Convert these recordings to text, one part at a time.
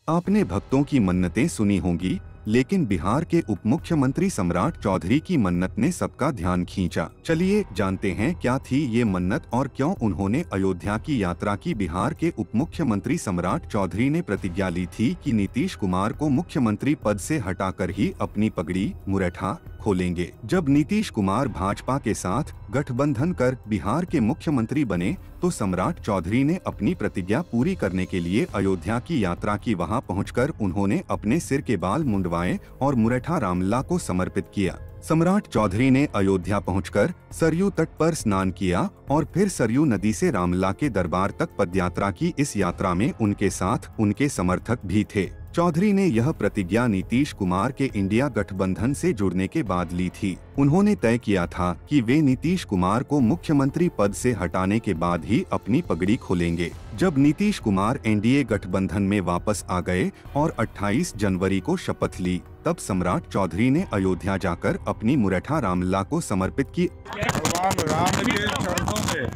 आपने भक्तों की मन्नतें सुनी होंगी, लेकिन बिहार के उप मुख्यमंत्री सम्राट चौधरी की मन्नत ने सबका ध्यान खींचा। चलिए जानते हैं क्या थी ये मन्नत और क्यों उन्होंने अयोध्या की यात्रा की। बिहार के उप मुख्यमंत्री सम्राट चौधरी ने प्रतिज्ञा ली थी कि नीतीश कुमार को मुख्यमंत्री पद से हटाकर ही अपनी पगड़ी मुरेठा खोलेंगे। जब नीतीश कुमार भाजपा के साथ गठबंधन कर बिहार के मुख्यमंत्री बने तो सम्राट चौधरी ने अपनी प्रतिज्ञा पूरी करने के लिए अयोध्या की यात्रा की। वहां पहुंचकर उन्होंने अपने सिर के बाल मुंडवाए और मुरेठा रामलला को समर्पित किया। सम्राट चौधरी ने अयोध्या पहुंचकर सरयू तट पर स्नान किया और फिर सरयू नदी से रामलला के दरबार तक पदयात्रा की। इस यात्रा में उनके साथ उनके समर्थक भी थे। चौधरी ने यह प्रतिज्ञा नीतीश कुमार के इंडिया गठबंधन से जुड़ने के बाद ली थी। उन्होंने तय किया था कि वे नीतीश कुमार को मुख्यमंत्री पद से हटाने के बाद ही अपनी पगड़ी खोलेंगे। जब नीतीश कुमार एनडीए गठबंधन में वापस आ गए और 28 जनवरी को शपथ ली, तब सम्राट चौधरी ने अयोध्या जाकर अपनी मुरेठा रामलला को समर्पित की। भगवान राम के चरणों में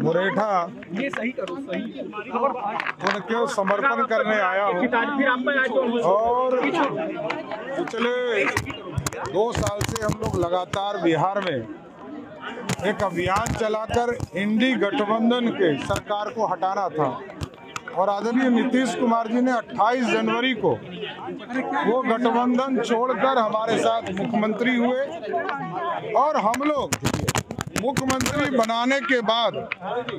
मुरेठा उनके समर्पण करने आया हूँ। और पिछले 2 साल से हम लोग लगातार बिहार में एक अभियान चलाकर इंडी गठबंधन के सरकार को हटाना था और आदरणीय नीतीश कुमार जी ने 28 जनवरी को वो गठबंधन छोड़कर हमारे साथ मुख्यमंत्री हुए और हम लोग मुख्यमंत्री बनाने के बाद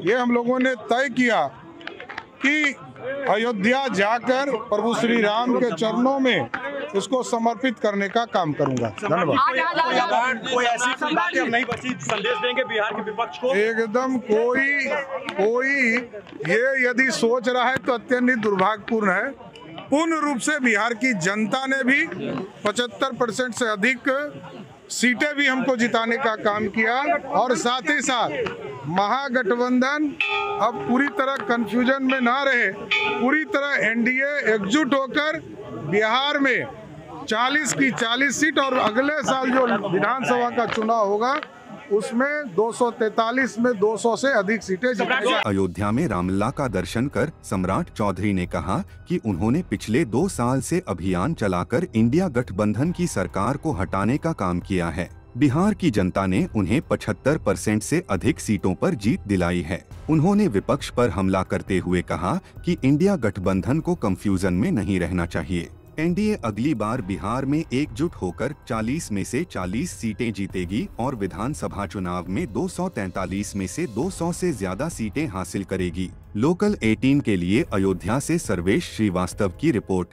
ये हम लोगों ने तय किया कि अयोध्या जाकर प्रभु श्री राम के चरणों में इसको समर्पित करने का काम करूंगा। धन्यवाद। कोई ऐसी बातें नहीं बची, संदेश देंगे बिहार के विपक्ष को? एकदम कोई ये यदि सोच रहा है तो अत्यंत दुर्भाग्यपूर्ण है। पूर्ण रूप से बिहार की जनता ने भी 75% से अधिक सीटें भी हमको जिताने का काम किया और साथ ही साथ महागठबंधन अब पूरी तरह कंफ्यूजन में ना रहे, पूरी तरह एनडीए एकजुट होकर बिहार में 40 की 40 सीट और अगले साल जो विधानसभा का चुनाव होगा उसमें 243 में 200 से अधिक सीटें जीतेंगे। अयोध्या में रामलला का दर्शन कर सम्राट चौधरी ने कहा कि उन्होंने पिछले 2 साल से अभियान चलाकर इंडिया गठबंधन की सरकार को हटाने का काम किया है। बिहार की जनता ने उन्हें 75% से अधिक सीटों पर जीत दिलाई है। उन्होंने विपक्ष पर हमला करते हुए कहा कि इंडिया गठबंधन को कंफ्यूजन में नहीं रहना चाहिए। एनडीए अगली बार बिहार में एकजुट होकर 40 में से 40 सीटें जीतेगी और विधानसभा चुनाव में 243 में से 200 से ज्यादा सीटें हासिल करेगी। लोकल 18 के लिए अयोध्या से सर्वेश श्रीवास्तव की रिपोर्ट।